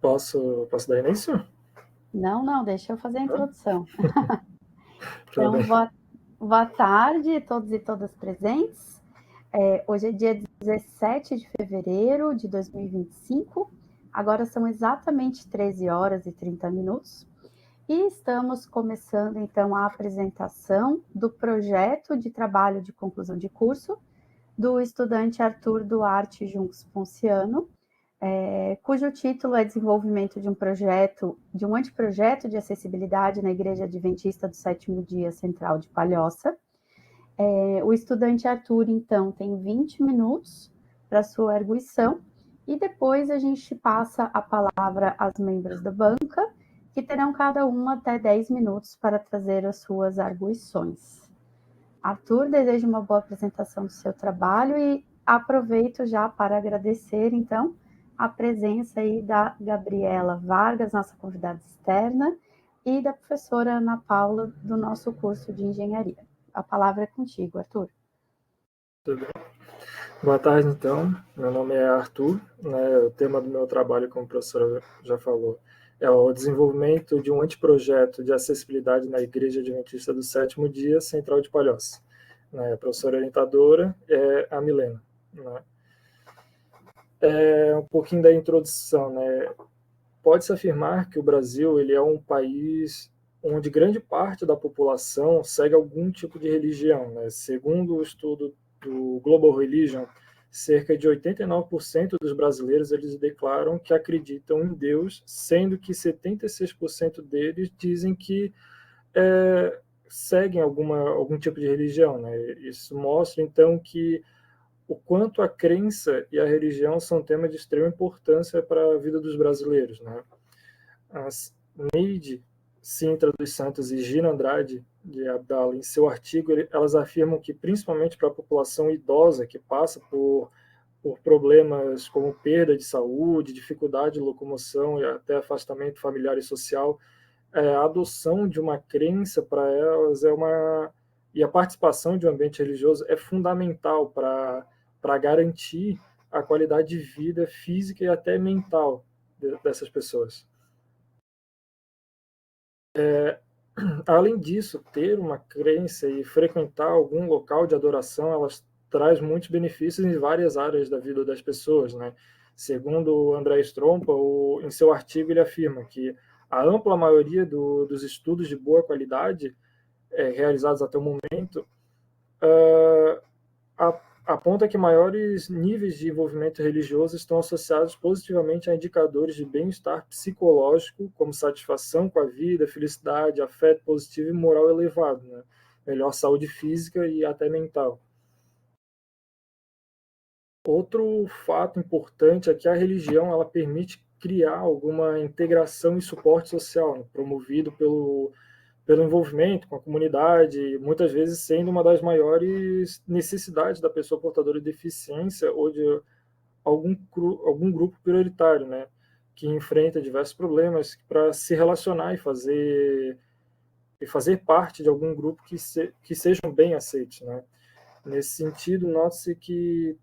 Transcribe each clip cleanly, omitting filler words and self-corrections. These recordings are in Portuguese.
Posso dar início? Não, deixa eu fazer a introdução. Tá Então, bem. boa tarde a todos e todas presentes. Hoje é dia 17 de fevereiro de 2025. Agora são exatamente 13 horas e 30 minutos. E estamos começando, então, a apresentação do projeto de trabalho de conclusão de curso do estudante Arthur Duarte Junks Ponciano, cujo título é Desenvolvimento de um anteprojeto de acessibilidade na Igreja Adventista do Sétimo Dia Central de Palhoça. O estudante Arthur, então, tem 20 minutos para sua arguição, e depois a gente passa a palavra às membros da banca, que terão cada um até 10 minutos para trazer as suas arguições. Arthur, desejo uma boa apresentação do seu trabalho e aproveito já para agradecer, então, a presença aí da Gabriela Vargas, nossa convidada externa, e da professora Ana Paula, do nosso curso de engenharia. A palavra é contigo, Arthur. Tudo bem. Boa tarde, então. Meu nome é Arthur, né? O tema do meu trabalho, como a professora já falou, é o desenvolvimento de um anteprojeto de acessibilidade na Igreja Adventista do Sétimo Dia Central de Palhoça. Né? A professora orientadora é a Milena. Né? Um pouquinho da introdução, né? Pode-se afirmar que o Brasil ele é um país onde grande parte da população segue algum tipo de religião. Né? Segundo o estudo do Global Religion, cerca de 89% dos brasileiros eles declaram que acreditam em Deus, sendo que 76% deles dizem que seguem algum tipo de religião. Né? Isso mostra, então, que o quanto a crença e a religião são temas de extrema importância para a vida dos brasileiros. Né? As Neide Sintra dos Santos e Gina Andrade de Abdala, em seu artigo, elas afirmam que, principalmente para a população idosa que passa por problemas como perda de saúde, dificuldade de locomoção e até afastamento familiar e social, a adoção de uma crença para elas e a participação de um ambiente religioso é fundamental para garantir a qualidade de vida física e até mental dessas pessoas. Além disso, ter uma crença e frequentar algum local de adoração, elas traz muitos benefícios em várias áreas da vida das pessoas, né? Segundo o André Strompa, em seu artigo ele afirma que a ampla maioria dos estudos de boa qualidade realizados até o momento aponta que maiores níveis de envolvimento religioso estão associados positivamente a indicadores de bem-estar psicológico, como satisfação com a vida, felicidade, afeto positivo e moral elevado, né? Melhor saúde física e até mental. Outro fato importante é que a religião ela permite criar alguma integração e suporte social, né? Promovido pelo envolvimento com a comunidade, muitas vezes sendo uma das maiores necessidades da pessoa portadora de deficiência ou de algum grupo prioritário, né, que enfrenta diversos problemas para se relacionar e fazer parte de algum grupo que sejam bem aceitos, né. Nesse sentido, nota-se que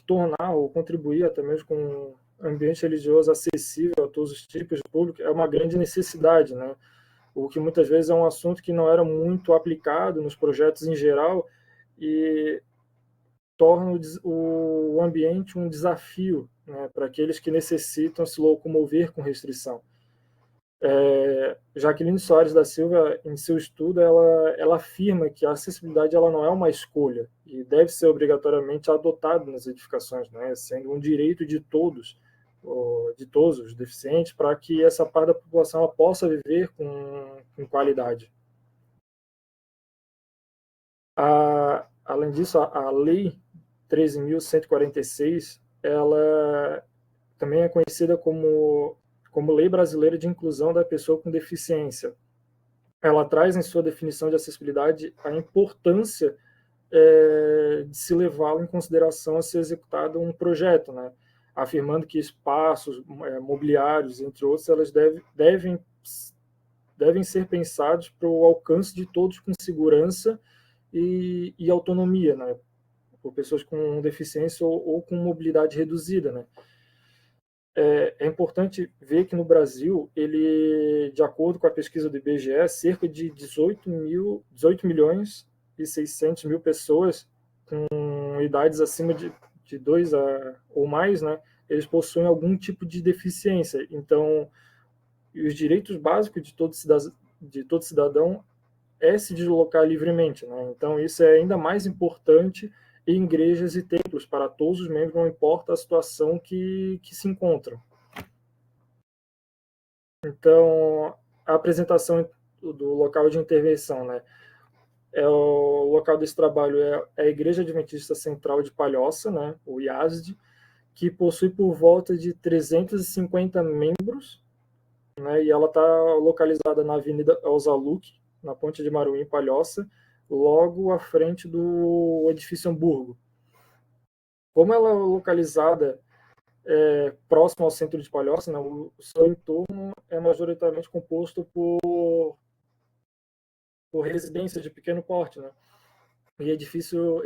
tornar ou contribuir até mesmo com um ambiente religioso acessível a todos os tipos de público é uma grande necessidade, né? O que muitas vezes é um assunto que não era muito aplicado nos projetos em geral e torna o ambiente um desafio, né, para aqueles que necessitam se locomover com restrição. Jaqueline Soares da Silva, em seu estudo, ela afirma que a acessibilidade ela não é uma escolha e deve ser obrigatoriamente adotada nas edificações, né, sendo um direito de todos os deficientes, para que essa parte da população ela possa viver com qualidade. Além disso, a Lei 13.146, ela também é conhecida como Lei Brasileira de Inclusão da Pessoa com Deficiência. Ela traz em sua definição de acessibilidade a importância de se levá-lo em consideração a ser executado um projeto, né? Afirmando que espaços mobiliários, entre outros, elas devem ser pensados para o alcance de todos com segurança e autonomia, né? Por pessoas com deficiência ou com mobilidade reduzida, né? é importante ver que no Brasil, ele, de acordo com a pesquisa do IBGE, cerca de 18 milhões e 600 mil pessoas com idades acima de 2 ou mais, né, eles possuem algum tipo de deficiência. Então, os direitos básicos de todo cidadão é se deslocar livremente, né? Então, isso é ainda mais importante em igrejas e templos para todos os membros, não importa a situação que se encontram. Então, a apresentação do local de intervenção, né? O local desse trabalho é a Igreja Adventista Central de Palhoça, né? O IASD, que possui por volta de 350 membros, né? E ela está localizada na Avenida Elzaluc, na Ponte de Maruim, Palhoça, logo à frente do edifício Hamburgo. Como ela é localizada próximo ao centro de Palhoça, né, o seu entorno é majoritariamente composto por residências de pequeno porte, né, e edifícios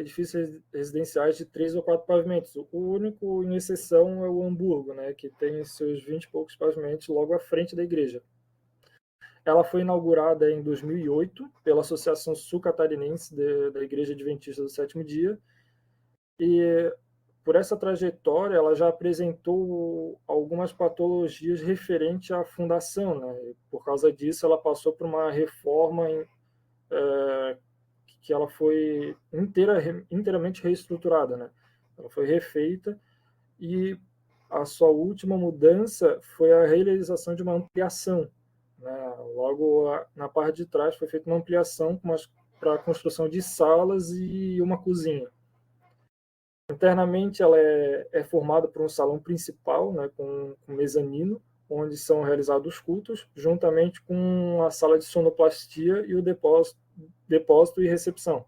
residenciais de 3 ou 4 pavimentos. O único em exceção é o Hamburgo, né, que tem seus 20 e poucos pavimentos logo à frente da igreja. Ela foi inaugurada em 2008 pela Associação Sul-Catarinense da Igreja Adventista do Sétimo Dia, e por essa trajetória ela já apresentou algumas patologias referentes à fundação, né? E por causa disso ela passou por uma reforma que ela foi inteiramente reestruturada, né? Ela foi refeita e a sua última mudança foi a realização de uma ampliação, né? Logo na parte de trás foi feita uma ampliação para a construção de salas e uma cozinha. Internamente ela é formada por um salão principal, né, com mezanino, onde são realizados os cultos, juntamente com a sala de sonoplastia e o depósito e recepção.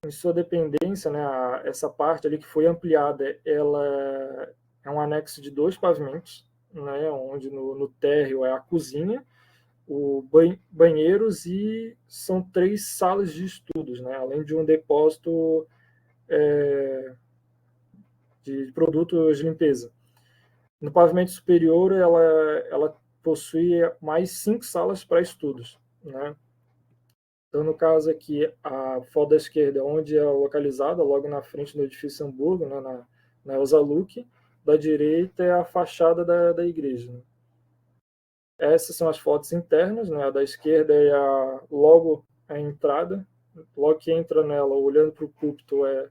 Em sua dependência, né, essa parte ali que foi ampliada, ela é um anexo de 2 pavimentos, né, onde no térreo é a cozinha, banheiros e são 3 salas de estudos, né, além de um depósito de produtos de limpeza. No pavimento superior, ela possui mais 5 salas para estudos, né? Então, no caso aqui, a foto da esquerda, onde é localizada, logo na frente do edifício Hamburgo, né, na Elzaluc, da direita é a fachada da igreja. Né? Essas são as fotos internas, né? A da esquerda é logo a entrada, logo que entra nela, olhando para o púlpito, é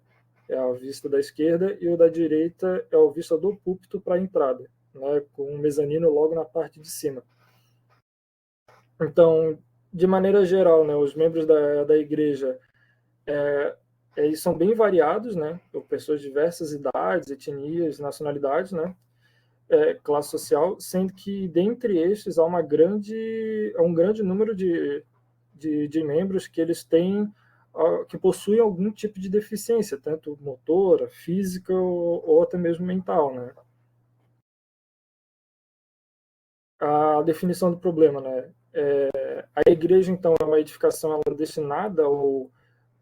a vista da esquerda, e o da direita é a vista do púlpito para a entrada, né, com um mezanino logo na parte de cima. Então, de maneira geral, né, os membros da igreja eles são bem variados, né, por pessoas de diversas idades, etnias, nacionalidades, né, classe social, sendo que dentre estes há um grande número de membros que eles têm que possuem algum tipo de deficiência, tanto motora, física ou até mesmo mental, né? A definição do problema, né? A igreja, então, é uma edificação ela é destinada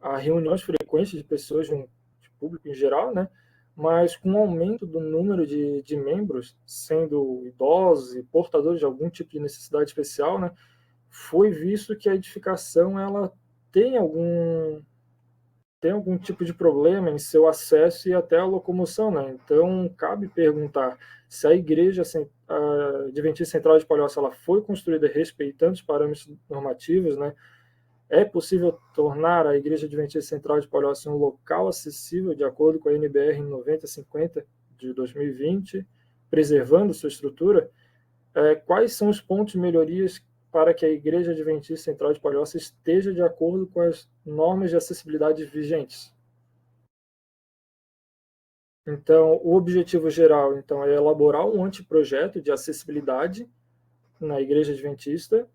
a reuniões frequentes de pessoas, de público em geral, né? Mas com o aumento do número de membros, sendo idosos e portadores de algum tipo de necessidade especial, né? Foi visto que a edificação ela tem algum tipo de problema em seu acesso e até a locomoção, né? Então, cabe perguntar se a Igreja Adventista Central de Palhoça ela foi construída respeitando os parâmetros normativos, né? É possível tornar a Igreja Adventista Central de Palhoça um local acessível de acordo com a NBR 9050 de 2020, preservando sua estrutura? Quais são os pontos de melhorias para que a Igreja Adventista Central de Palhoça esteja de acordo com as normas de acessibilidade vigentes? Então, o objetivo geral então, é elaborar um anteprojeto de acessibilidade na Igreja Adventista,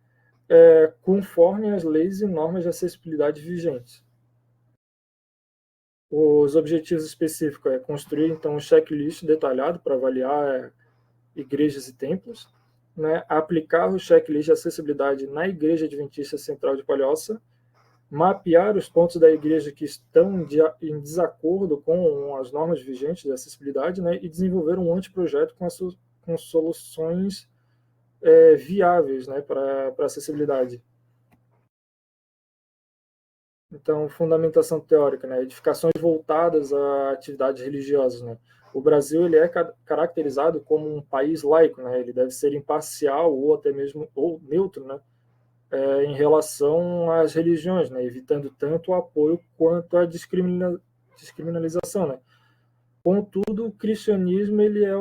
conforme as leis e normas de acessibilidade vigentes. Os objetivos específicos é construir então um checklist detalhado para avaliar igrejas e templos, né, aplicar o checklist de acessibilidade na Igreja Adventista Central de Palhoça, mapear os pontos da igreja que estão em desacordo com as normas vigentes de acessibilidade, né, e desenvolver um anteprojeto com soluções viáveis, né, para acessibilidade. Então, fundamentação teórica, né, edificações voltadas a atividades religiosas, né. O Brasil ele é caracterizado como um país laico, né, ele deve ser imparcial ou até mesmo ou neutro, né, em relação às religiões, né, evitando tanto o apoio quanto a descriminalização, né. Contudo, o cristianismo ele é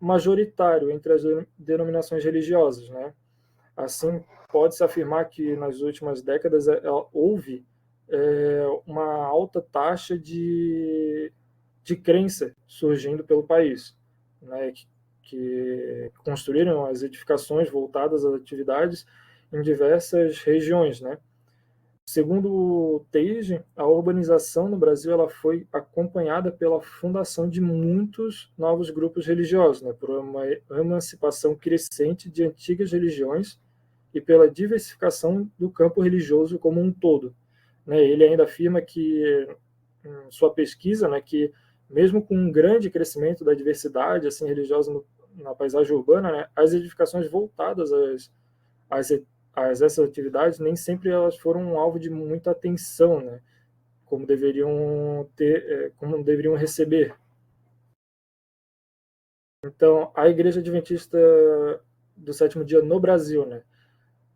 majoritário entre as denominações religiosas, né. Assim, pode-se afirmar que nas últimas décadas houve uma alta taxa de crença surgindo pelo país, né, que construíram as edificações voltadas às atividades em diversas regiões, né. Segundo o Teige, a urbanização no Brasil ela foi acompanhada pela fundação de muitos novos grupos religiosos, né, por uma emancipação crescente de antigas religiões e pela diversificação do campo religioso como um todo, né. Ele ainda afirma que, em sua pesquisa, né, que mesmo com um grande crescimento da diversidade assim religiosa na paisagem urbana, né, as edificações voltadas às, essas atividades nem sempre elas foram um alvo de muita atenção, né, como deveriam ter, como deveriam receber. Então, a Igreja Adventista do Sétimo Dia no Brasil, né?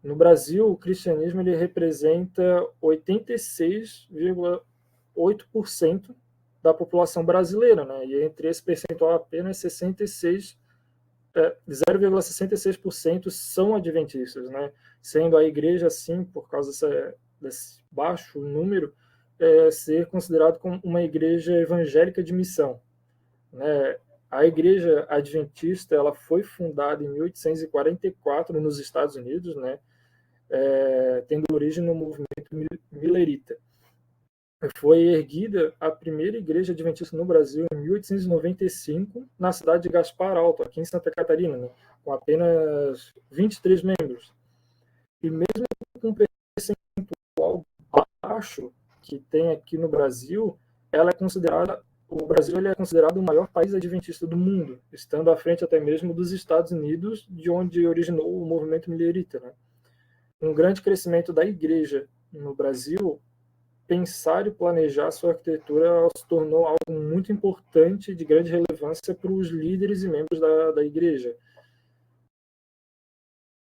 No Brasil, o cristianismo ele representa 86,8% da população brasileira, né? E entre esse percentual, apenas 0,66% são adventistas, né? Sendo a igreja, assim, por causa desse baixo número, ser considerado como uma igreja evangélica de missão, né? A igreja adventista ela foi fundada em 1844 nos Estados Unidos, né? Tendo origem no movimento milerita. Foi erguida a primeira igreja adventista no Brasil em 1895, na cidade de Gaspar Alto, aqui em Santa Catarina, né, com apenas 23 membros. E mesmo com um percentual baixo que tem aqui no Brasil, o Brasil ele é considerado o maior país adventista do mundo, estando à frente até mesmo dos Estados Unidos, de onde originou o movimento milerita, né. Um grande crescimento da igreja no Brasil, pensar e planejar sua arquitetura se tornou algo muito importante e de grande relevância para os líderes e membros da igreja.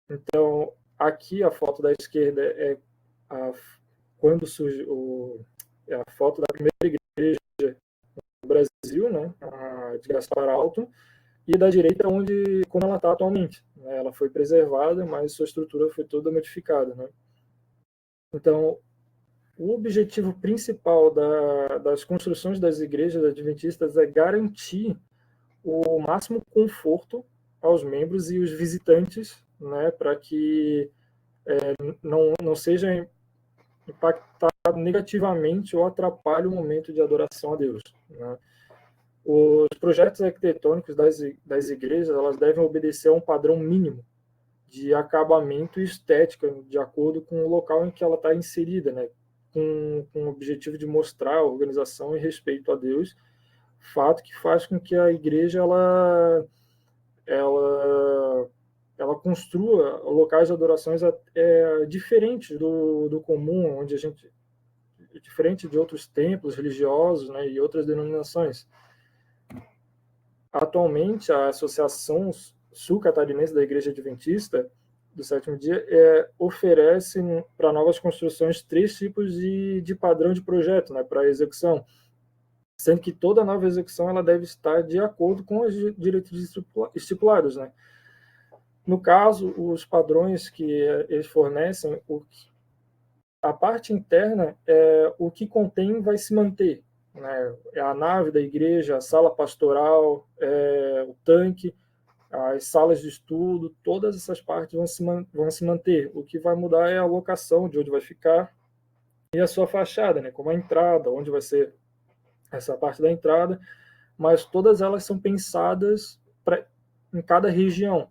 Então, aqui a foto da esquerda quando surge a foto da primeira igreja no Brasil, né, a de Gaspar Alto, e da direita como ela está atualmente, né. Ela foi preservada, mas sua estrutura foi toda modificada, né. Então, o objetivo principal das construções das igrejas adventistas é garantir o máximo conforto aos membros e os visitantes, né, para que não seja impactado negativamente ou atrapalhe o momento de adoração a Deus, né. Os projetos arquitetônicos das igrejas elas devem obedecer a um padrão mínimo de acabamento e estética, de acordo com o local em que ela está inserida, né, com o objetivo de mostrar organização e respeito a Deus, fato que faz com que a igreja ela, ela construa locais de adorações diferentes do comum, onde a gente diferente de outros templos religiosos, né, e outras denominações. Atualmente, a Associação Sul-Catarinense da Igreja Adventista do Sétimo Dia oferece para novas construções 3 tipos de padrão de projeto, né, para execução, sendo que toda nova execução ela deve estar de acordo com as diretrizes estipuladas, né. No caso, os padrões que eles fornecem, a parte interna, o que contém vai se manter, né, a nave da igreja, a sala pastoral, o tanque, as salas de estudo, todas essas partes vão se manter. O que vai mudar é a locação de onde vai ficar e a sua fachada, né, como a entrada, onde vai ser essa parte da entrada, mas todas elas são pensadas em cada região.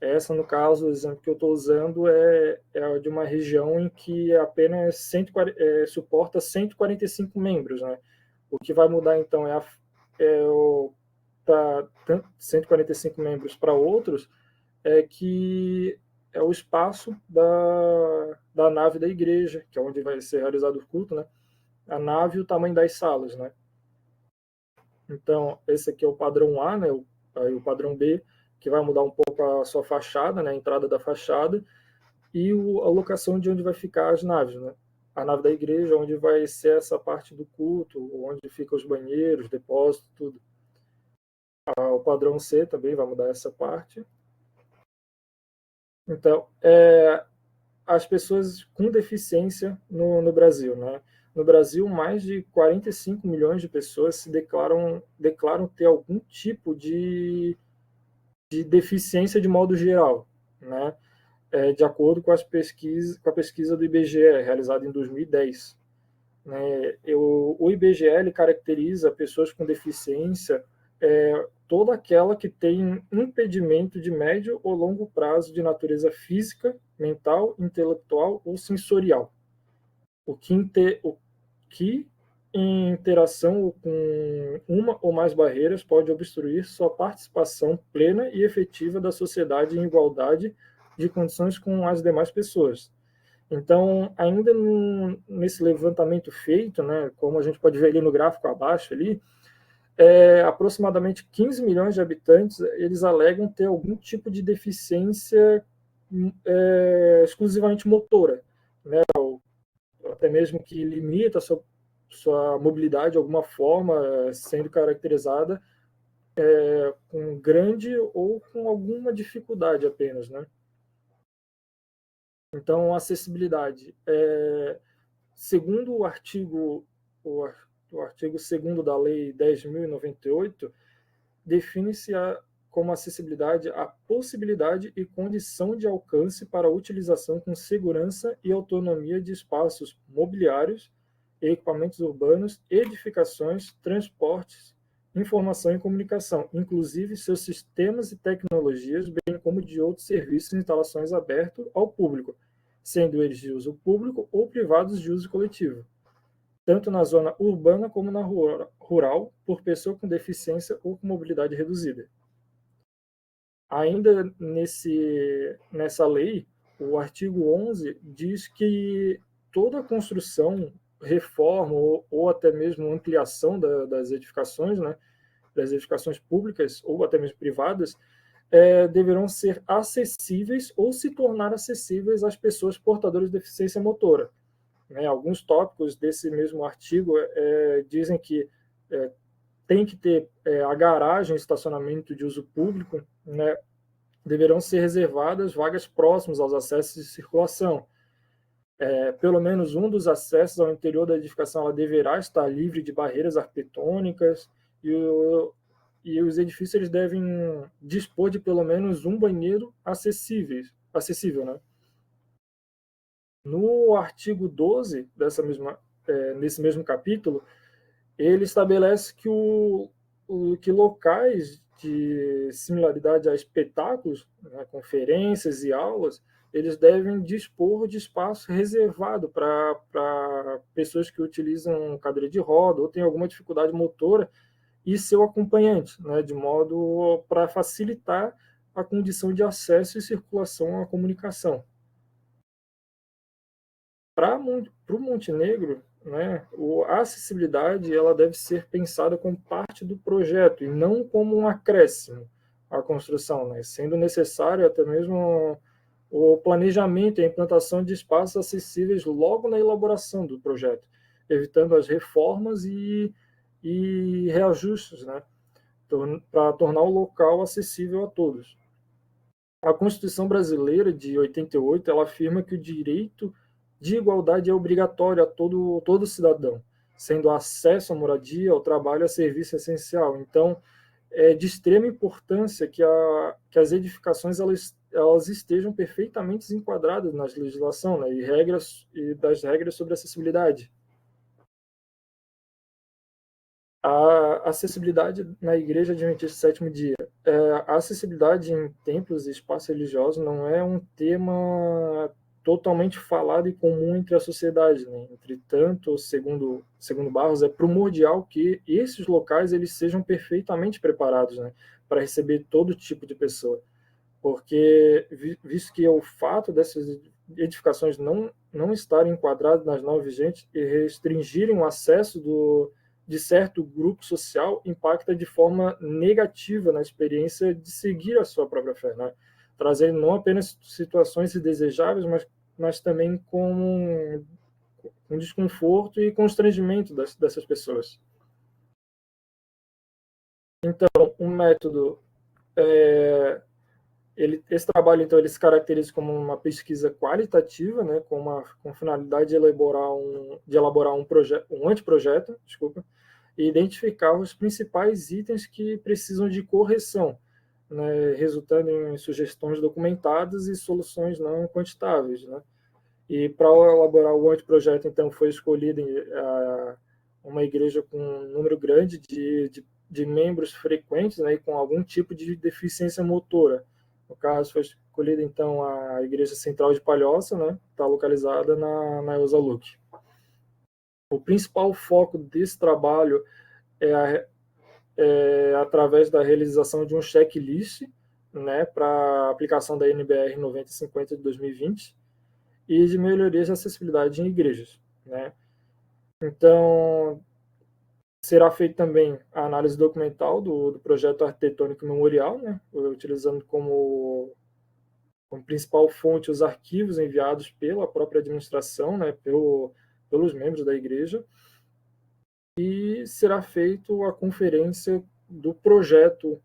Essa, no caso, o exemplo que eu estou usando é de uma região em que apenas suporta 145 membros, né? O que vai mudar, então, para 145 membros para outros, é que é o espaço da nave da igreja, que é onde vai ser realizado o culto, né? A nave e o tamanho das salas, né? Então, esse aqui é o padrão A, né? Aí o padrão B, que vai mudar um pouco a sua fachada, né? A entrada da fachada, e a locação de onde vai ficar as naves, né? A nave da igreja, onde vai ser essa parte do culto, onde ficam os banheiros, depósitos, tudo. O padrão C também vai mudar essa parte. Então, as pessoas com deficiência no Brasil, né? No Brasil, mais de 45 milhões de pessoas se declaram ter algum tipo de deficiência de modo geral, né? De acordo com a pesquisa do IBGE, realizada em 2010. Né? O IBGE ele caracteriza pessoas com deficiência toda aquela que tem impedimento de médio ou longo prazo de natureza física, mental, intelectual ou sensorial. O que em interação com uma ou mais barreiras pode obstruir sua participação plena e efetiva da sociedade em igualdade de condições com as demais pessoas. Então, ainda nesse levantamento feito, né, como a gente pode ver ali no gráfico abaixo, ali, aproximadamente 15 milhões de habitantes eles alegam ter algum tipo de deficiência exclusivamente motora, né, ou até mesmo que limita a sua mobilidade de alguma forma, sendo caracterizada com grande ou com alguma dificuldade apenas, né? Então, acessibilidade. Segundo o artigo 2º da Lei 10.098, define-se como acessibilidade a possibilidade e condição de alcance para a utilização com segurança e autonomia de espaços mobiliários, equipamentos urbanos, edificações, transportes, informação e comunicação, inclusive seus sistemas e tecnologias, bem como de outros serviços e instalações abertos ao público, sendo eles de uso público ou privados de uso coletivo, tanto na zona urbana como na rural, por pessoa com deficiência ou com mobilidade reduzida. Ainda nessa lei, o artigo 11 diz que toda construção, reforma ou até mesmo ampliação das edificações, né, das edificações públicas ou até mesmo privadas, deverão ser acessíveis ou se tornar acessíveis às pessoas portadoras de deficiência motora. Né? Alguns tópicos desse mesmo artigo dizem que tem que ter a garagem, estacionamento de uso público, né? Deverão ser reservadas vagas próximas aos acessos de circulação. Pelo menos um dos acessos ao interior da edificação ela deverá estar livre de barreiras arquitetônicas e os edifícios eles devem dispor de pelo menos um banheiro acessível, né? No artigo 12 nesse mesmo capítulo, ele estabelece que locais de similaridade a espetáculos, né, conferências e aulas, eles devem dispor de espaço reservado para pessoas que utilizam cadeira de roda ou têm alguma dificuldade motora e seu acompanhante, né, de modo para facilitar a condição de acesso e circulação à comunicação. Para o Montenegro, né, a acessibilidade ela deve ser pensada como parte do projeto e não como um acréscimo à construção, né, sendo necessário até mesmo o planejamento e a implantação de espaços acessíveis logo na elaboração do projeto, evitando as reformas e reajustes, né, para tornar o local acessível a todos. A Constituição Brasileira de 88 ela afirma que o direito de igualdade é obrigatório a todo cidadão, sendo o acesso à moradia, ao trabalho e a serviço essencial. Então, é de extrema importância que as edificações elas estejam perfeitamente enquadradas na legislação, né, e das regras sobre acessibilidade. acessibilidade na Igreja Adventista do Sétimo Dia. A acessibilidade em templos e espaços religiosos não é um tema totalmente falado e comum entre a sociedade, né? Entretanto, segundo Barros, é primordial que esses locais eles sejam perfeitamente preparados, né, para receber todo tipo de pessoa, porque visto que o fato dessas edificações não estarem enquadradas nas normas vigentes e restringirem o acesso de certo grupo social impacta de forma negativa na experiência de seguir a sua própria fé, né? Trazendo não apenas situações indesejáveis, mas também com um desconforto e constrangimento dessas pessoas. Então, o método, esse trabalho, então, ele se caracteriza como uma pesquisa qualitativa, né, com finalidade de elaborar um anteprojeto, desculpa, e identificar os principais itens que precisam de correção, né, resultando em sugestões documentadas e soluções não quantitáveis, né? E para elaborar o anteprojeto, então, foi escolhida uma igreja com um número grande de membros frequentes, né, e com algum tipo de deficiência motora. No caso, foi escolhida, então, a Igreja Central de Palhoça, né, está localizada na Elza Luque. O principal foco desse trabalho é através da realização de um checklist, né, para aplicação da NBR 9050 de 2020 e de melhorias de acessibilidade em igrejas, né? Então, será feita também a análise documental do projeto arquitetônico memorial, né, utilizando como principal fonte os arquivos enviados pela própria administração, né, pelos membros da igreja, e será feita a conferência do projeto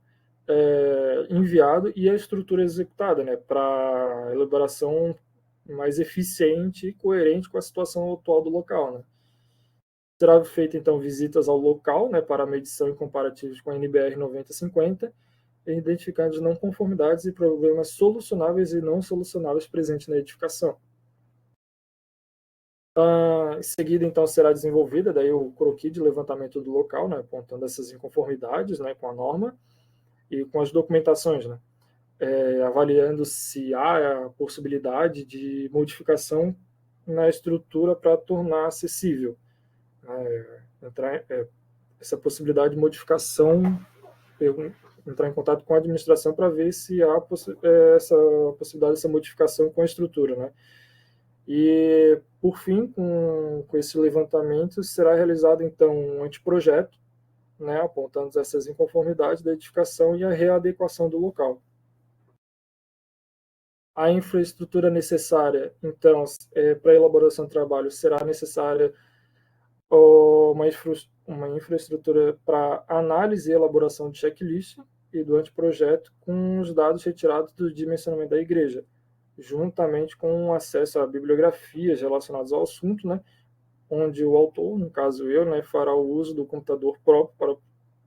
enviado e a estrutura executada, né, para elaboração mais eficiente e coerente com a situação atual do local, né. Será feita, então, visitas ao local, né, para medição e comparativos com a NBR 9050, identificando as não conformidades e problemas solucionáveis e não solucionáveis presentes na edificação. Em seguida, então, será desenvolvida daí o croquis de levantamento do local, né, apontando essas inconformidades, né, com a norma e com as documentações, né, avaliando se há a possibilidade de modificação na estrutura para tornar acessível. Essa possibilidade de modificação, entrar em contato com a administração para ver se há essa possibilidade dessa modificação com a estrutura, né? E, por fim, com esse levantamento, será realizado, então, um anteprojeto, né, apontando essas inconformidades da edificação e a readequação do local. A infraestrutura necessária, então, para a elaboração do trabalho, será necessária uma infraestrutura para análise e elaboração de checklist e do anteprojeto com os dados retirados do dimensionamento da igreja, juntamente com acesso a bibliografias relacionadas ao assunto, né, onde o autor, no caso eu, né, fará o uso do computador próprio para o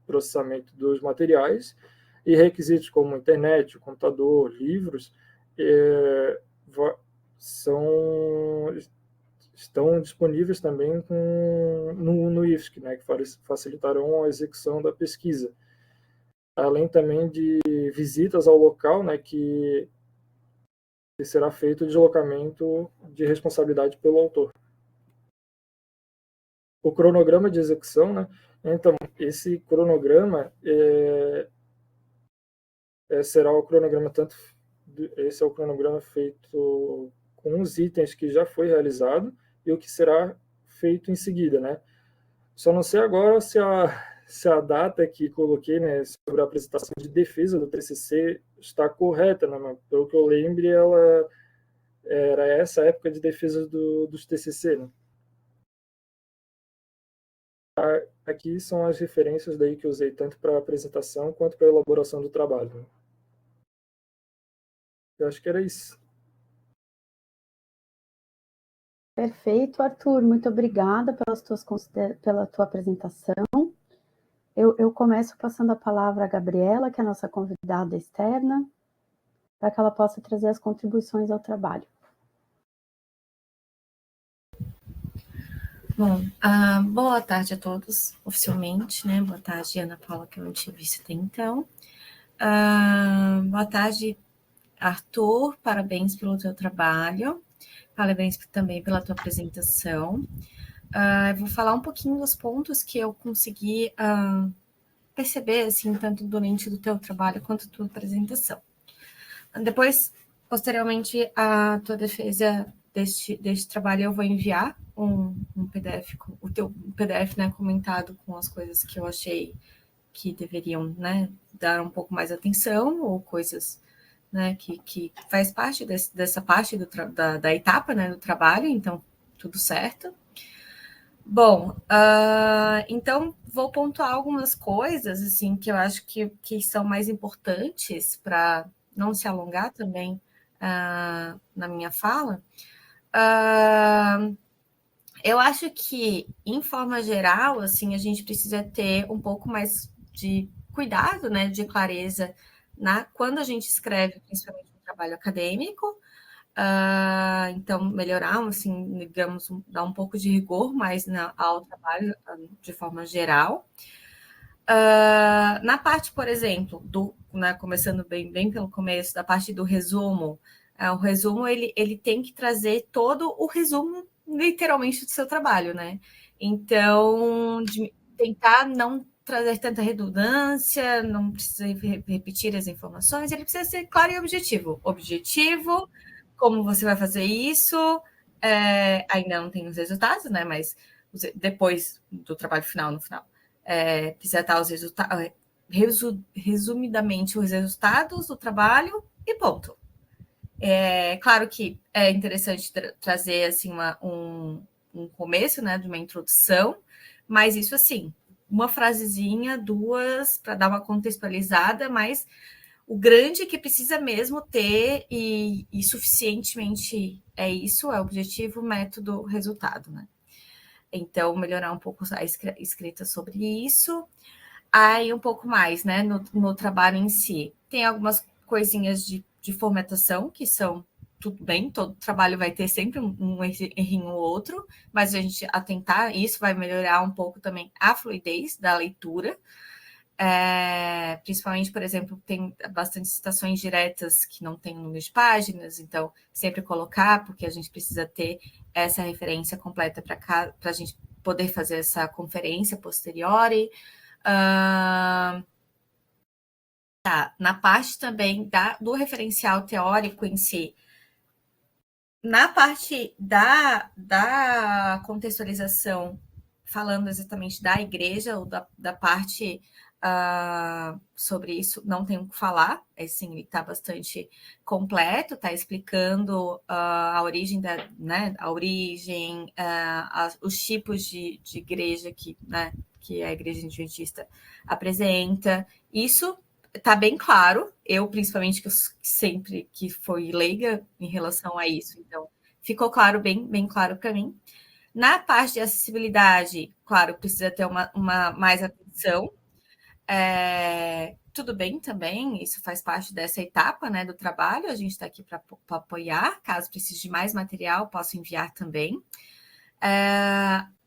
processamento dos materiais e requisitos como internet, computador, livros, estão disponíveis também no IFSC, né, que facilitarão a execução da pesquisa. Além também de visitas ao local, né, que será feito o deslocamento de responsabilidade pelo autor. O cronograma de execução, né, então, esse cronograma será o cronograma esse é o cronograma feito com os itens que já foi realizado e o que será feito em seguida, né? Só não sei agora se a data que coloquei, né, sobre a apresentação de defesa do TCC está correta, né? Mas, pelo que eu lembro, ela era essa época de defesa dos TCC, né? Aqui são as referências daí que eu usei tanto para a apresentação quanto para a elaboração do trabalho, né? Eu acho que era isso. Perfeito, Arthur. Muito obrigada pela tua apresentação. Eu começo passando a palavra à Gabriela, que é a nossa convidada externa, para que ela possa trazer as contribuições ao trabalho. Bom, boa tarde a todos, oficialmente, né? Boa tarde, Ana Paula, que eu não tinha visto até então. Boa tarde, Arthur, parabéns pelo teu trabalho, parabéns também pela tua apresentação. Eu vou falar um pouquinho dos pontos que eu consegui perceber, assim, tanto durante o teu trabalho quanto a tua apresentação. Depois, posteriormente, a tua defesa deste trabalho, eu vou enviar um PDF, o teu PDF, né, comentado com as coisas que eu achei que deveriam, né, dar um pouco mais atenção, ou coisas, né, que faz parte dessa parte da etapa, né, do trabalho, então, tudo certo. Bom, então, vou pontuar algumas coisas, assim, que eu acho que são mais importantes para não se alongar também na minha fala. Eu acho que, em forma geral, assim, a gente precisa ter um pouco mais de cuidado, né, de clareza quando a gente escreve, principalmente um trabalho acadêmico. Então, melhorar, assim, digamos, dar um pouco de rigor mais ao trabalho de forma geral. Na parte, por exemplo, né, começando bem pelo começo, da parte do resumo, o resumo ele tem que trazer todo o resumo, literalmente, do seu trabalho, né? Então, tentar não trazer tanta redundância, não precisa repetir as informações, ele precisa ser claro e objetivo. Objetivo, como você vai fazer isso, ainda não tem os resultados, né? Mas depois do trabalho final, no final, precisa estar os resultados, resumidamente, os resultados do trabalho e ponto. Claro que é interessante trazer assim, um começo, né, de uma introdução, mas isso assim, uma frasezinha, duas, para dar uma contextualizada, mas o grande que precisa mesmo ter e suficientemente é o objetivo, método, resultado, né? Então, melhorar um pouco a escrita sobre isso. Aí, um pouco mais, né, no trabalho em si. Tem algumas coisinhas de formatação que são tudo bem, todo trabalho vai ter sempre um errinho ou outro, mas a gente atentar, isso vai melhorar um pouco também a fluidez da leitura. Principalmente, por exemplo, tem bastante citações diretas que não tem número de páginas, então sempre colocar, porque a gente precisa ter essa referência completa para a gente poder fazer essa conferência posteriori. Na parte também do referencial teórico em si, na parte da contextualização, falando exatamente da igreja ou da parte sobre isso, não tenho o que falar, assim, ele está bastante completo, está explicando a origem, os tipos de igreja né, que a igreja adventista apresenta. Isso está bem claro, eu principalmente, que eu sempre que fui leiga em relação a isso, então ficou claro, bem claro para mim. Na parte de acessibilidade, claro, precisa ter uma mais atenção. Tudo bem também, isso faz parte dessa etapa, né, do trabalho, a gente está aqui para apoiar, caso precise de mais material, posso enviar também.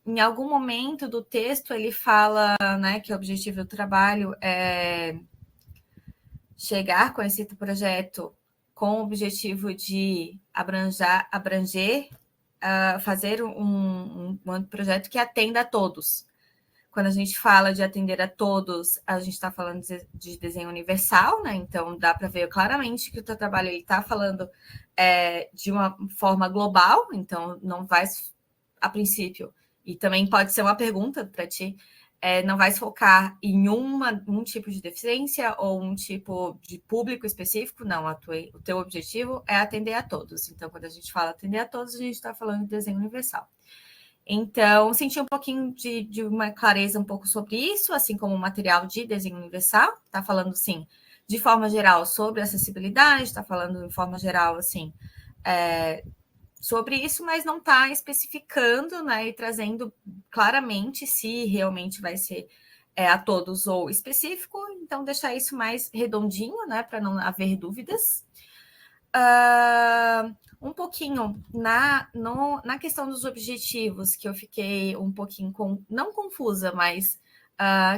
Em algum momento do texto, ele fala, né, que o objetivo do trabalho é chegar com esse projeto com o objetivo de abranger, fazer um projeto que atenda a todos. Quando a gente fala de atender a todos, a gente está falando de desenho universal, né? Então dá para ver claramente que o teu trabalho está falando de uma forma global, então não vai, a princípio, e também pode ser uma pergunta para ti, não vai se focar em um tipo de deficiência ou um tipo de público específico, não, o teu objetivo é atender a todos. Então, quando a gente fala atender a todos, a gente está falando de desenho universal. Então, senti um pouquinho de uma clareza um pouco sobre isso, assim como o material de desenho universal, está falando, sim, de forma geral sobre acessibilidade, está falando de forma geral, assim, sobre isso, mas não está especificando, né, e trazendo claramente se realmente vai ser a todos ou específico, então deixar isso mais redondinho, né, para não haver dúvidas. um pouquinho na questão dos objetivos, que eu fiquei um pouquinho não confusa, mas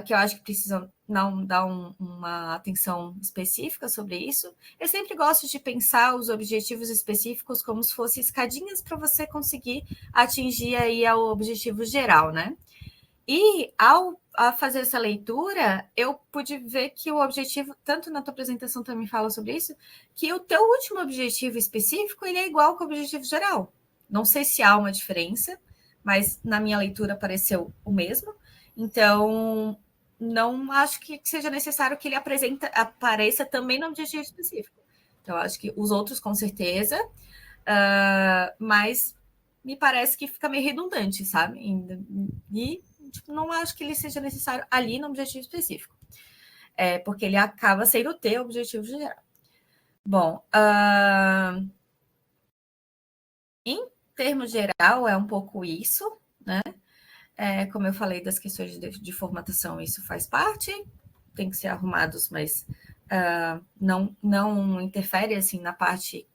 que eu acho que precisam dar uma atenção específica sobre isso. Eu sempre gosto de pensar os objetivos específicos como se fossem escadinhas para você conseguir atingir aí o objetivo geral, né? E ao fazer essa leitura, eu pude ver que o objetivo, tanto na tua apresentação também fala sobre isso, que o teu último objetivo específico ele é igual com o objetivo geral. Não sei se há uma diferença, mas na minha leitura pareceu o mesmo. Então, não acho que seja necessário que ele apareça também no objetivo específico. Então, acho que os outros, com certeza, mas me parece que fica meio redundante, sabe? E não acho que ele seja necessário ali no objetivo específico, porque ele acaba sendo o teu objetivo geral. Bom, em termos geral, é um pouco isso, né? Como eu falei das questões de formatação, isso faz parte, tem que ser arrumados, mas não interfere assim na parte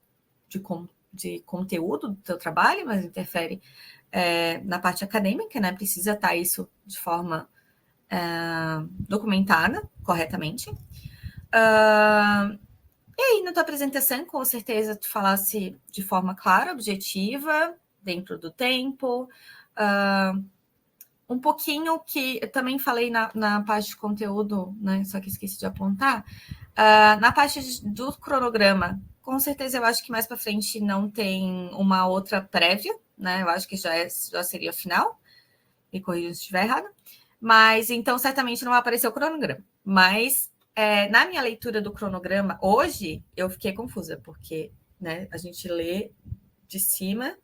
de conteúdo do teu trabalho, mas interfere na parte acadêmica, né? Precisa estar isso de forma documentada corretamente. E aí, na tua apresentação, com certeza, tu falasse de forma clara, objetiva, dentro do tempo. Um pouquinho que eu também falei na parte de conteúdo, né? Só que esqueci de apontar. Na parte do cronograma, com certeza eu acho que mais para frente não tem uma outra prévia, né? Eu acho que já seria o final. Me corrija se estiver errado. Mas, então, certamente não vai aparecer o cronograma. Mas, na minha leitura do cronograma, hoje, eu fiquei confusa, porque, né, a gente lê de cima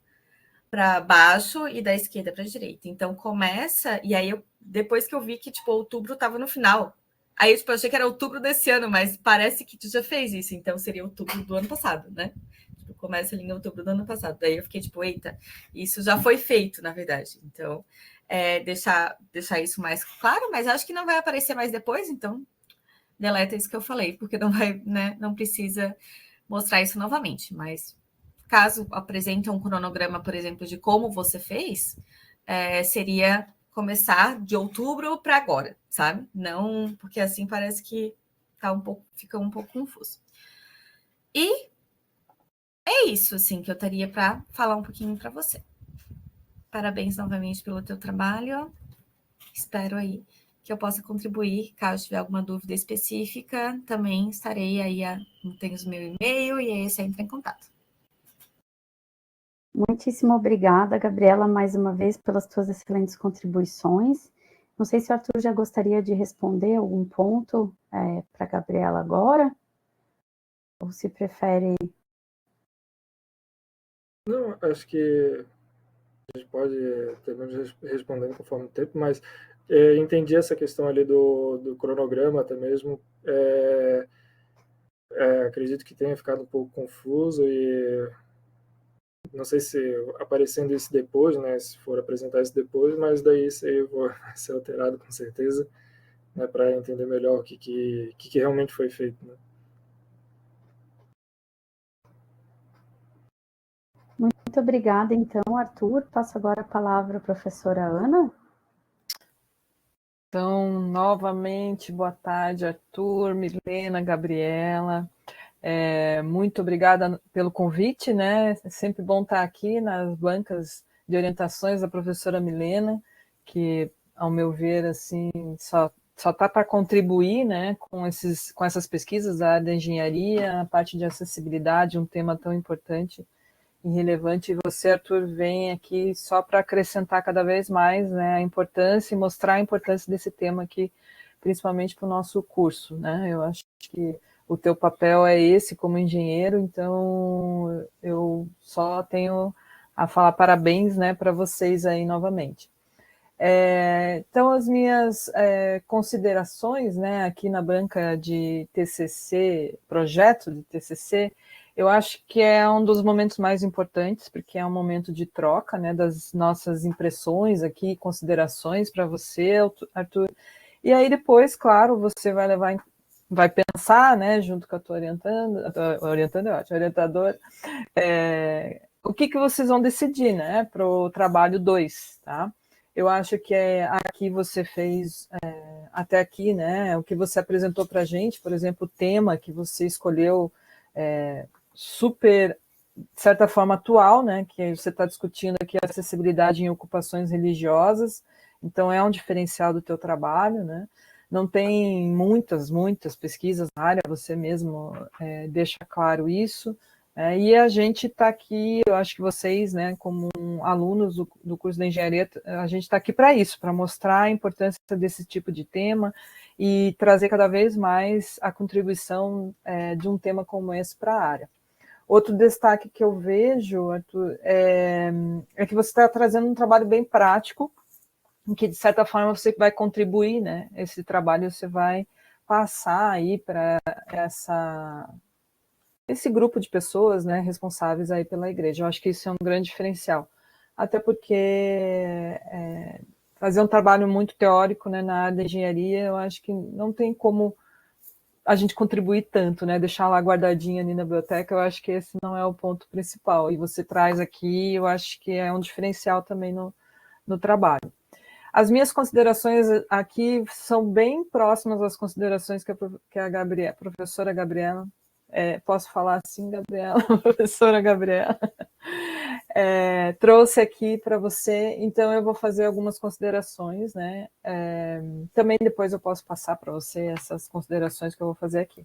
para baixo e da esquerda para a direita. Então, começa... E aí, depois que eu vi que, tipo, outubro estava no final. Aí, eu achei que era outubro desse ano, mas parece que tu já fez isso. Então, seria outubro do ano passado, né? Tipo, começa ali em outubro do ano passado. Daí eu fiquei, tipo, eita, isso já foi feito, na verdade. Então... deixar isso mais claro, mas acho que não vai aparecer mais depois, então deleta isso que eu falei, porque não vai, né, não precisa mostrar isso novamente, mas caso apresente um cronograma, por exemplo, de como você fez, seria começar de outubro para agora, sabe? Não, porque assim parece que fica um pouco confuso. E é isso, assim, que eu teria para falar um pouquinho para você. Parabéns novamente pelo teu trabalho. Espero aí que eu possa contribuir. Caso tiver alguma dúvida específica, também estarei aí, tenho o meu e-mail e aí você entra em contato. Muitíssimo obrigada, Gabriela, mais uma vez pelas tuas excelentes contribuições. Não sei se o Arthur já gostaria de responder algum ponto para a Gabriela agora, ou se prefere... Não, acho que a gente pode terminar respondendo conforme o tempo, mas entendi essa questão ali do cronograma até mesmo. Acredito que tenha ficado um pouco confuso e não sei se aparecendo isso depois, né, se for apresentar isso depois, mas daí isso aí vai ser alterado com certeza, né, para entender melhor o que realmente foi feito, né. Muito obrigada, então, Arthur. Passo agora a palavra à professora Ana. Então, novamente, boa tarde, Arthur, Milena, Gabriela. Muito obrigada pelo convite, né? É sempre bom estar aqui nas bancas de orientações da professora Milena, que, ao meu ver, assim, só está para contribuir, né, com essas pesquisas da área da engenharia, a parte de acessibilidade, um tema tão importante e relevante, e você, Arthur, vem aqui só para acrescentar cada vez mais, né, a importância e mostrar a importância desse tema aqui, principalmente para o nosso curso, né? Eu acho que o teu papel é esse como engenheiro, então eu só tenho a falar parabéns, né, para vocês aí novamente. Então, as minhas considerações, né, aqui na banca de TCC, projeto de TCC, eu acho que é um dos momentos mais importantes, porque é um momento de troca, né, das nossas impressões aqui, considerações para você, Arthur. E aí depois, claro, você vai levar vai pensar, né, junto com a tua orientadora, o que vocês vão decidir, né, para o trabalho 2, tá? Eu acho que aqui você fez, até aqui, né, o que você apresentou para a gente, por exemplo, o tema que você escolheu, super, de certa forma, atual, né, que você está discutindo aqui a acessibilidade em ocupações religiosas, então é um diferencial do teu trabalho, né? Não tem muitas pesquisas na área, você mesmo deixa claro isso, e a gente está aqui, eu acho que vocês, né, como alunos do curso de engenharia, a gente está aqui para isso, para mostrar a importância desse tipo de tema e trazer cada vez mais a contribuição de um tema como esse para a área. Outro destaque que eu vejo, Arthur, é que você está trazendo um trabalho bem prático, em que, de certa forma, você vai contribuir, né? Esse trabalho você vai passar aí para esse grupo de pessoas, né, responsáveis aí pela igreja. Eu acho que isso é um grande diferencial. Até porque fazer um trabalho muito teórico, né, na área da engenharia, eu acho que não tem como a gente contribuir tanto, né? Deixar lá guardadinha ali na biblioteca, eu acho que esse não é o ponto principal. E você traz aqui, eu acho que é um diferencial também no trabalho. As minhas considerações aqui são bem próximas às considerações que a professora Gabriela, posso falar assim, Gabriela, professora Gabriela, trouxe aqui para você, então eu vou fazer algumas considerações, né? Também depois eu posso passar para você essas considerações que eu vou fazer aqui.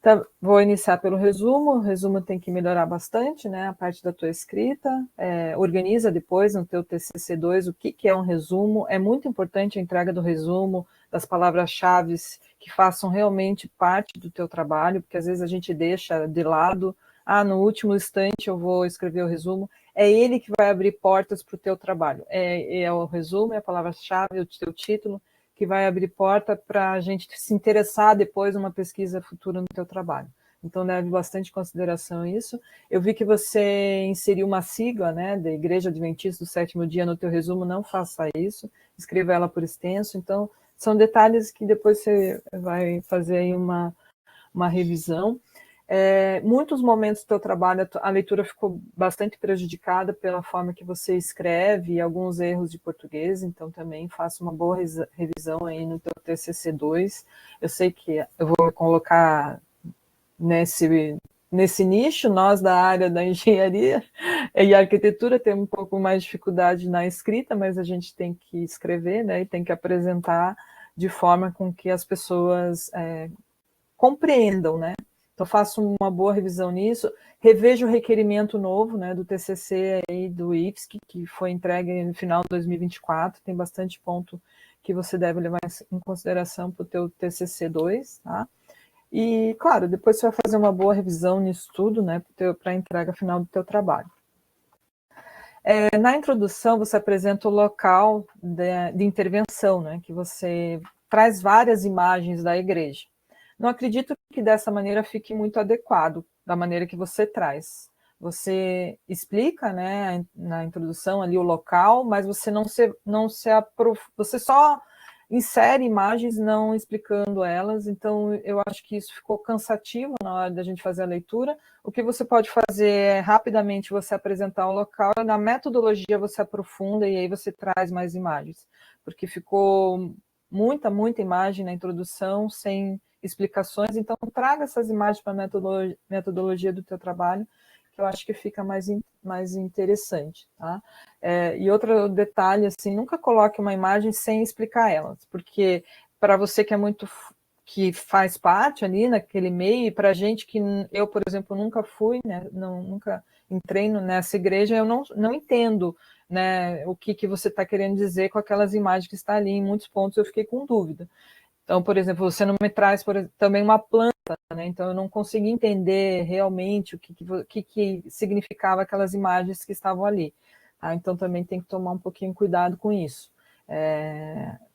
Então, vou iniciar pelo resumo. O resumo tem que melhorar bastante, né? A parte da tua escrita. Organiza depois no teu TCC2 o que é um resumo. É muito importante a entrega do resumo, das palavras-chave que façam realmente parte do teu trabalho, porque às vezes a gente deixa de lado. No último instante eu vou escrever o resumo. É ele que vai abrir portas para o teu trabalho. É o resumo, é a palavra-chave, o teu título, que vai abrir porta para a gente se interessar depois numa pesquisa futura no teu trabalho. Então, leve bastante consideração isso. Eu vi que você inseriu uma sigla, né, da Igreja Adventista do Sétimo Dia no teu resumo, não faça isso, escreva ela por extenso. Então, são detalhes que depois você vai fazer aí uma revisão. Muitos momentos do teu trabalho, a leitura ficou bastante prejudicada pela forma que você escreve e alguns erros de português, então também faça uma boa revisão aí no teu TCC2. Eu sei que eu vou colocar nesse nicho, nós da área da engenharia e arquitetura temos um pouco mais de dificuldade na escrita, mas a gente tem que escrever, né, e tem que apresentar de forma com que as pessoas compreendam, né? Então, faço uma boa revisão nisso, revejo o requerimento novo, né, do TCC aí do IFSC, que foi entregue no final de 2024, tem bastante ponto que você deve levar em consideração para o teu TCC2, tá? E, claro, depois você vai fazer uma boa revisão nisso tudo, né, para a entrega final do teu trabalho. Na introdução, você apresenta o local de intervenção, né, que você traz várias imagens da igreja. Não acredito que dessa maneira fique muito adequado, da maneira que você traz. Você explica, né, na introdução ali o local, mas você você só insere imagens não explicando elas, então eu acho que isso ficou cansativo na hora da gente fazer a leitura. O que você pode fazer é rapidamente você apresentar o local, e na metodologia você aprofunda e aí você traz mais imagens, porque ficou muita imagem na introdução sem explicações, então traga essas imagens para a metodologia do teu trabalho, que eu acho que fica mais interessante, tá? E outro detalhe, assim, nunca coloque uma imagem sem explicar elas, porque para você que faz parte ali naquele meio, e para gente que eu, por exemplo, nunca fui, né, nunca entrei nessa igreja, eu não entendo, né, o que você está querendo dizer com aquelas imagens que está ali, em muitos pontos eu fiquei com dúvida. Então, por exemplo, você não me traz também uma planta, né? Então eu não consegui entender realmente o que significava aquelas imagens que estavam ali. Tá? Então também tem que tomar um pouquinho cuidado com isso,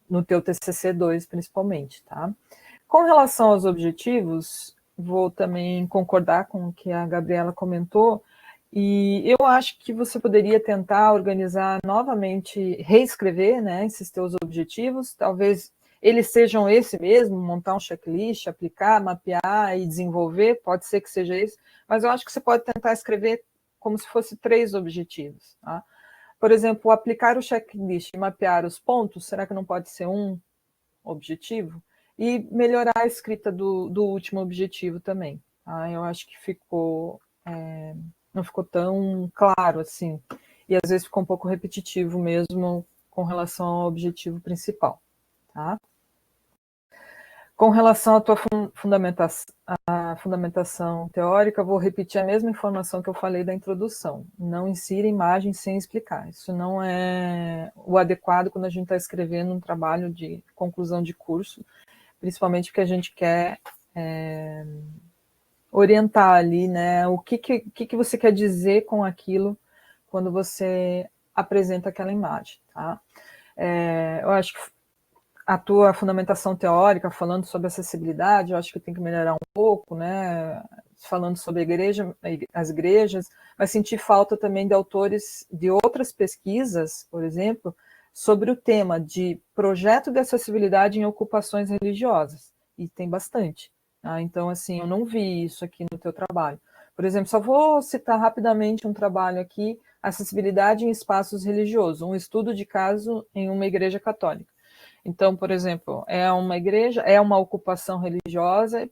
no teu TCC2 principalmente. Tá? Com relação aos objetivos, vou também concordar com o que a Gabriela comentou, e eu acho que você poderia tentar organizar novamente, reescrever, né, esses teus objetivos, talvez eles sejam esse mesmo, montar um checklist, aplicar, mapear e desenvolver, pode ser que seja esse, mas eu acho que você pode tentar escrever como se fosse 3 objetivos. Tá? Por exemplo, aplicar o checklist e mapear os pontos, será que não pode ser um objetivo? E melhorar a escrita do último objetivo também. Tá? Eu acho que não ficou tão claro assim, e às vezes ficou um pouco repetitivo mesmo com relação ao objetivo principal. Tá? Com relação à tua fundamentação teórica, vou repetir a mesma informação que eu falei da introdução. Não insira imagem sem explicar. Isso não é o adequado quando a gente está escrevendo um trabalho de conclusão de curso, principalmente porque a gente quer orientar ali, né, o que você quer dizer com aquilo quando você apresenta aquela imagem. Tá? Eu acho que a tua fundamentação teórica, falando sobre acessibilidade, eu acho que tem que melhorar um pouco, né? Falando sobre as igrejas, vai sentir falta também de autores de outras pesquisas, por exemplo, sobre o tema de projeto de acessibilidade em ocupações religiosas, e tem bastante. Tá? Então, assim, eu não vi isso aqui no teu trabalho. Por exemplo, só vou citar rapidamente um trabalho aqui, acessibilidade em espaços religiosos, um estudo de caso em uma igreja católica. Então, por exemplo, é uma igreja, é uma ocupação religiosa e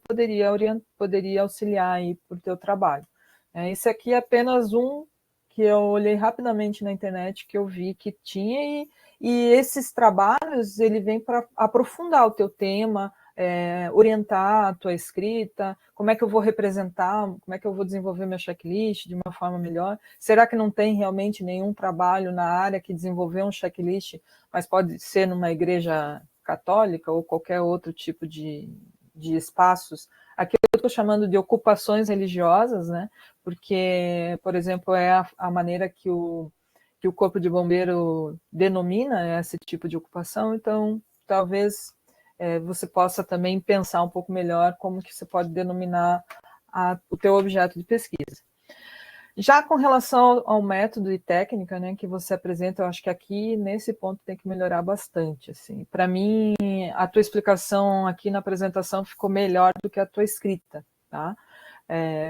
poderia auxiliar aí por teu trabalho. Esse aqui é apenas um que eu olhei rapidamente na internet, que eu vi que tinha, e esses trabalhos, ele vem para aprofundar o teu tema, orientar a tua escrita, como é que eu vou representar, como é que eu vou desenvolver minha checklist de uma forma melhor. Será que não tem realmente nenhum trabalho na área que desenvolveu um checklist, mas pode ser numa igreja católica ou qualquer outro tipo de espaços? Aqui eu estou chamando de ocupações religiosas, né? Porque, por exemplo, é a maneira que o Corpo de Bombeiro denomina esse tipo de ocupação, então talvez você possa também pensar um pouco melhor como que você pode denominar o teu objeto de pesquisa. Já com relação ao método e técnica, né, que você apresenta, eu acho que aqui, nesse ponto, tem que melhorar bastante. Assim. Para mim, a tua explicação aqui na apresentação ficou melhor do que a tua escrita. Tá?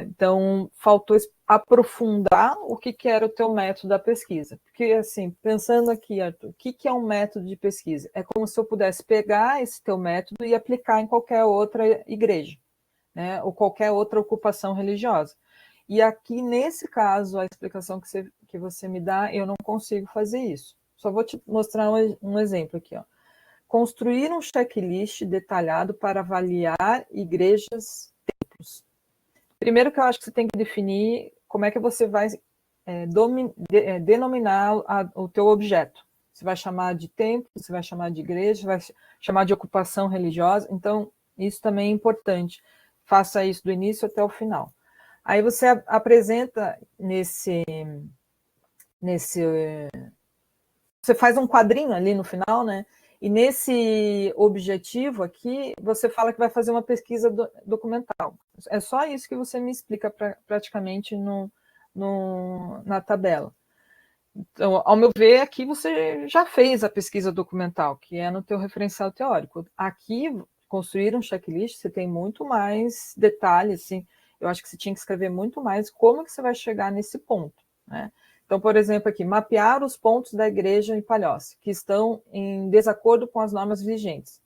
Então, faltou aprofundar o que era o teu método da pesquisa. Porque, assim, pensando aqui, Arthur, o que é um método de pesquisa? É como se eu pudesse pegar esse teu método e aplicar em qualquer outra igreja, né? Ou qualquer outra ocupação religiosa. E aqui, nesse caso, a explicação que você me dá, eu não consigo fazer isso. Só vou te mostrar um exemplo aqui. Ó. Construir um checklist detalhado para avaliar igrejas, templos. Primeiro que eu acho que você tem que definir como é que você vai denominar o teu objeto. Você vai chamar de templo, você vai chamar de igreja, vai chamar de ocupação religiosa. Então, isso também é importante. Faça isso do início até o final. Aí você apresenta você faz um quadrinho ali no final, né? E nesse objetivo aqui, você fala que vai fazer uma pesquisa documental. É só isso que você me explica praticamente na tabela. Então, ao meu ver, aqui você já fez a pesquisa documental, que é no teu referencial teórico. Aqui, construir um checklist, você tem muito mais detalhes, assim, eu acho que você tinha que escrever muito mais como que você vai chegar nesse ponto, né? Então, por exemplo, aqui, mapear os pontos da igreja em Palhoça, que estão em desacordo com as normas vigentes.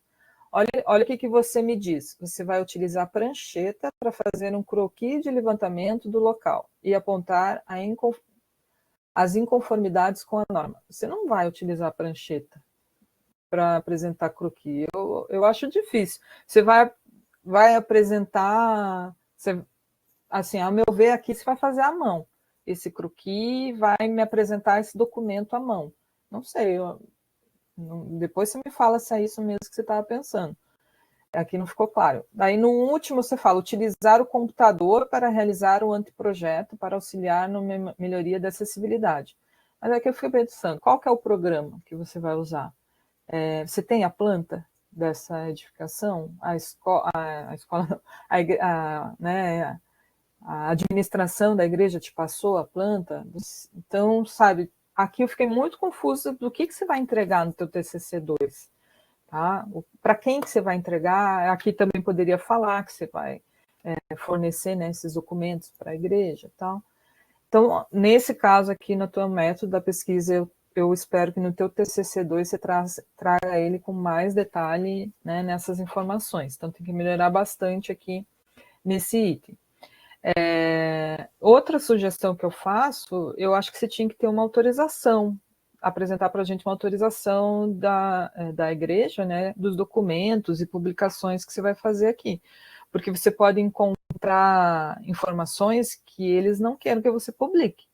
Olha o que você me diz. Você vai utilizar a prancheta para fazer um croquis de levantamento do local e apontar as inconformidades com a norma. Você não vai utilizar a prancheta para apresentar croquis. Eu acho difícil. Você vai apresentar... assim, ao meu ver, aqui você vai fazer à mão. Esse croquis vai me apresentar esse documento à mão. Não sei, depois você me fala se é isso mesmo que você estava pensando. Aqui não ficou claro. Daí, no último, você fala utilizar o computador para realizar o anteprojeto para auxiliar na melhoria da acessibilidade. Mas aqui eu fiquei pensando, qual que é o programa que você vai usar? Você tem a planta dessa edificação? A administração da igreja te passou a planta? Então, sabe, aqui eu fiquei muito confusa do que você vai entregar no teu TCC2. tá? Para quem que você vai entregar? Aqui também poderia falar que você vai fornecer, né, esses documentos para a igreja e tal. Então, nesse caso aqui, no teu método da pesquisa, eu espero que no teu TCC2 você traga ele com mais detalhe, né, nessas informações. Então, tem que melhorar bastante aqui nesse item. Outra sugestão que eu faço, eu acho que você tinha que ter uma autorização, apresentar para a gente uma autorização da igreja, né, dos documentos e publicações que você vai fazer aqui. Porque você pode encontrar informações que eles não querem que você publique,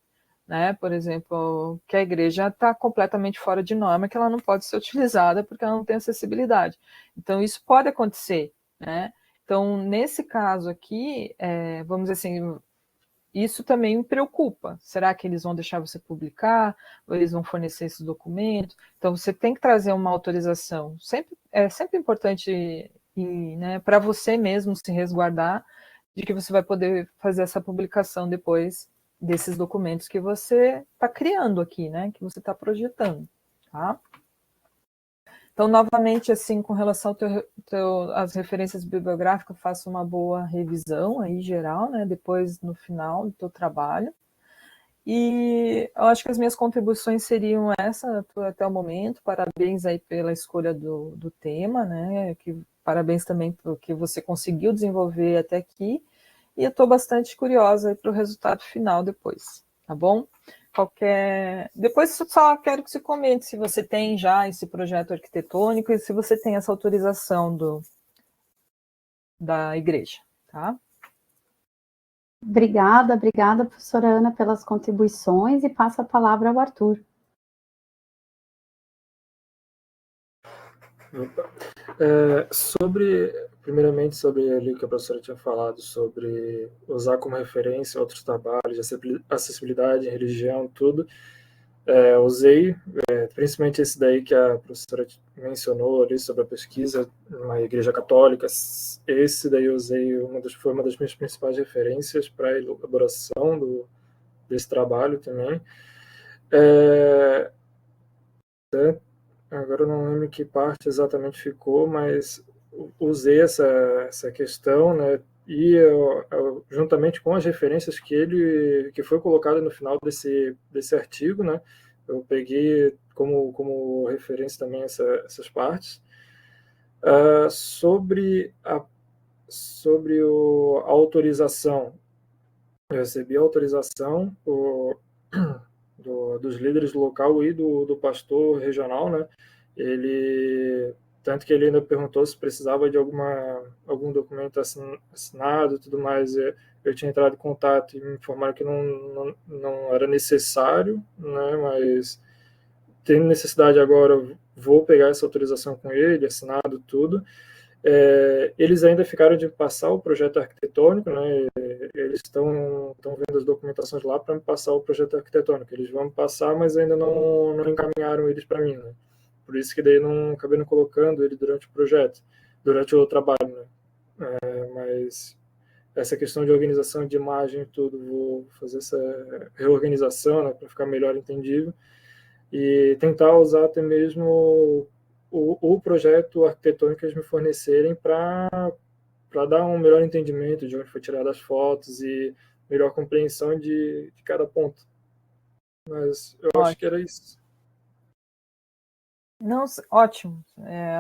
né? Por exemplo, que a igreja está completamente fora de norma, que ela não pode ser utilizada porque ela não tem acessibilidade. Então, isso pode acontecer, né? Então, nesse caso aqui, vamos dizer assim, isso também me preocupa. Será que eles vão deixar você publicar? Ou eles vão fornecer esses documentos? Então, você tem que trazer uma autorização. É sempre importante, né, para você mesmo se resguardar de que você vai poder fazer essa publicação depois desses documentos que você está criando aqui, né, que você está projetando, tá? Então, novamente, assim, com relação às referências bibliográficas, faça uma boa revisão aí, geral, né, depois, no final do teu trabalho. E eu acho que as minhas contribuições seriam essa até o momento. Parabéns aí pela escolha do tema, né, parabéns também pelo que você conseguiu desenvolver até aqui. E eu estou bastante curiosa para o resultado final depois, tá bom? Depois só quero que você comente se você tem já esse projeto arquitetônico e se você tem essa autorização da igreja, tá? Obrigada, professora Ana, pelas contribuições, e passo a palavra ao Arthur. Primeiramente, sobre ali que a professora tinha falado, sobre usar como referência outros trabalhos de acessibilidade, religião, tudo, usei, principalmente esse daí que a professora mencionou ali, sobre a pesquisa na Igreja Católica. Esse daí eu usei, foi uma das minhas principais referências para a elaboração desse trabalho também. Agora eu não lembro que parte exatamente ficou, mas usei essa questão, né, e juntamente com as referências que foi colocada no final desse artigo, né, eu peguei como referência também essas partes. Sobre a autorização, eu recebi a autorização dos líderes do local e do pastor regional, né? Tanto que ele ainda perguntou se precisava de algum documento assinado e tudo mais. Eu tinha entrado em contato e me informaram que não era necessário, né? Mas tendo necessidade agora, eu vou pegar essa autorização com ele, assinado tudo. Eles ainda ficaram de passar o projeto arquitetônico, né? Eles estão vendo as documentações lá para me passar o projeto arquitetônico. Eles vão me passar, mas ainda não encaminharam eles para mim, né? Por isso que daí acabei não colocando ele durante o trabalho, né? Mas essa questão de organização de imagem e tudo, vou fazer essa reorganização, né, para ficar melhor entendível e tentar usar até mesmo o projeto arquitetônico que eles me fornecerem para dar um melhor entendimento de onde foi tirada as fotos e melhor compreensão de cada ponto. Mas eu acho que era isso. Não, ótimo.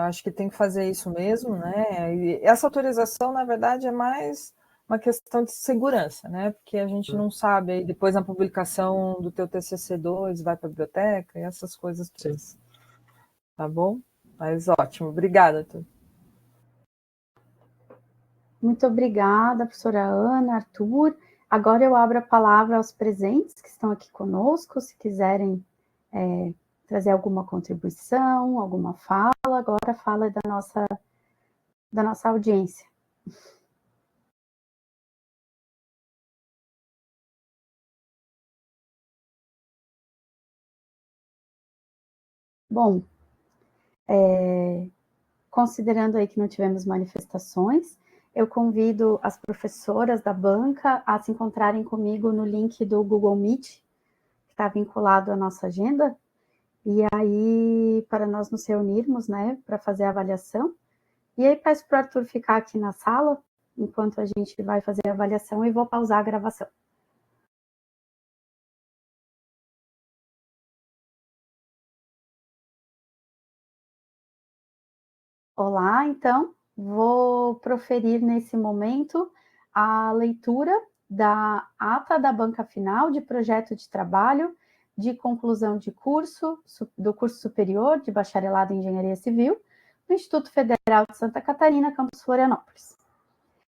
Acho que tem que fazer isso mesmo, né? E essa autorização, na verdade, é mais uma questão de segurança, né? Porque a gente não sabe, aí depois na publicação do teu TCC2 vai para a biblioteca e essas coisas todas. Sim. Tá bom? Mas ótimo. Obrigada, Arthur. Muito obrigada, professora Ana, Arthur. Agora eu abro a palavra aos presentes que estão aqui conosco, se quiserem trazer alguma contribuição, alguma fala. Agora a fala é da nossa audiência. Bom, considerando aí que não tivemos manifestações, eu convido as professoras da banca a se encontrarem comigo no link do Google Meet, que está vinculado à nossa agenda, E aí, para nós nos reunirmos, né, para fazer a avaliação. E aí peço para o Arthur ficar aqui na sala, enquanto a gente vai fazer a avaliação, e vou pausar a gravação. Olá, então, vou proferir nesse momento a leitura da ata da banca final de projeto de trabalho de conclusão de curso, do curso superior de bacharelado em Engenharia Civil, no Instituto Federal de Santa Catarina, campus Florianópolis.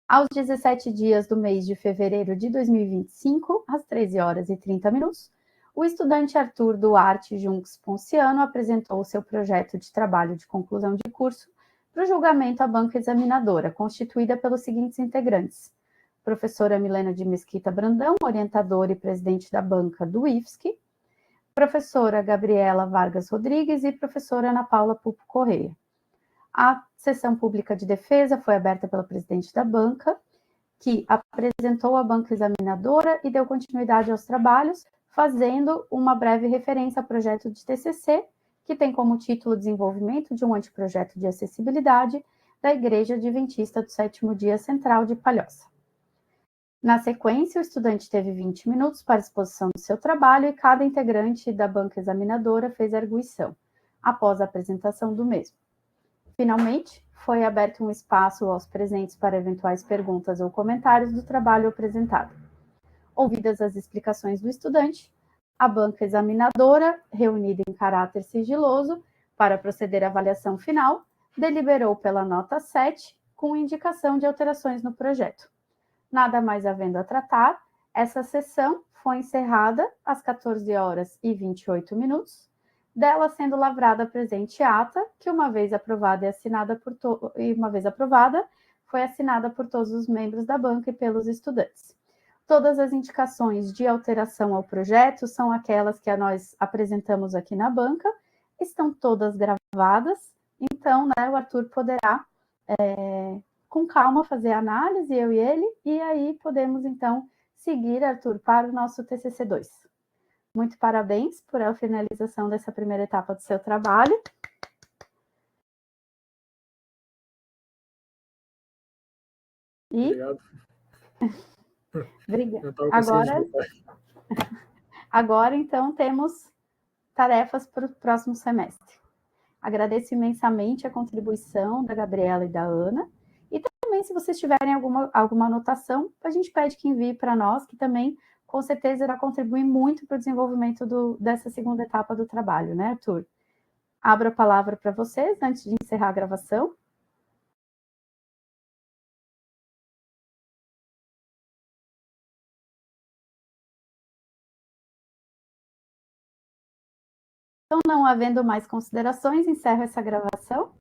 Aos 17 dias do mês de fevereiro de 2025, às 13 horas e 30 minutos, o estudante Arthur Duarte Junques Ponciano apresentou o seu projeto de trabalho de conclusão de curso para o julgamento à banca examinadora, constituída pelos seguintes integrantes: professora Milena de Mesquita Brandão, orientadora e presidente da banca do IFSC, professora Gabriela Vargas Rodrigues e professora Ana Paula Pupo Correia. A sessão pública de defesa foi aberta pela presidente da banca, que apresentou a banca examinadora e deu continuidade aos trabalhos, fazendo uma breve referência ao projeto de TCC, que tem como título Desenvolvimento de um anteprojeto de acessibilidade da Igreja Adventista do Sétimo Dia Central de Palhoça. Na sequência, o estudante teve 20 minutos para exposição do seu trabalho e cada integrante da banca examinadora fez arguição, após a apresentação do mesmo. Finalmente, foi aberto um espaço aos presentes para eventuais perguntas ou comentários do trabalho apresentado. Ouvidas as explicações do estudante, a banca examinadora, reunida em caráter sigiloso para proceder à avaliação final, deliberou pela nota 7, com indicação de alterações no projeto. Nada mais havendo a tratar, essa sessão foi encerrada às 14 horas e 28 minutos, dela sendo lavrada a presente ata, que uma vez aprovada foi assinada por todos os membros da banca e pelos estudantes. Todas as indicações de alteração ao projeto são aquelas que nós apresentamos aqui na banca, estão todas gravadas, então, né, o Arthur poderá, com calma, fazer a análise, eu e ele, e aí podemos, então, seguir, Arthur, para o nosso TCC2. Muito parabéns por a finalização dessa primeira etapa do seu trabalho. Obrigado. Obrigada. Agora, então, temos tarefas para o próximo semestre. Agradeço imensamente a contribuição da Gabriela e da Ana. E também, se vocês tiverem alguma anotação, a gente pede que envie para nós, que também, com certeza, irá contribuir muito para o desenvolvimento dessa segunda etapa do trabalho, né, Arthur? Abro a palavra para vocês, antes de encerrar a gravação. Então, não havendo mais considerações, encerro essa gravação.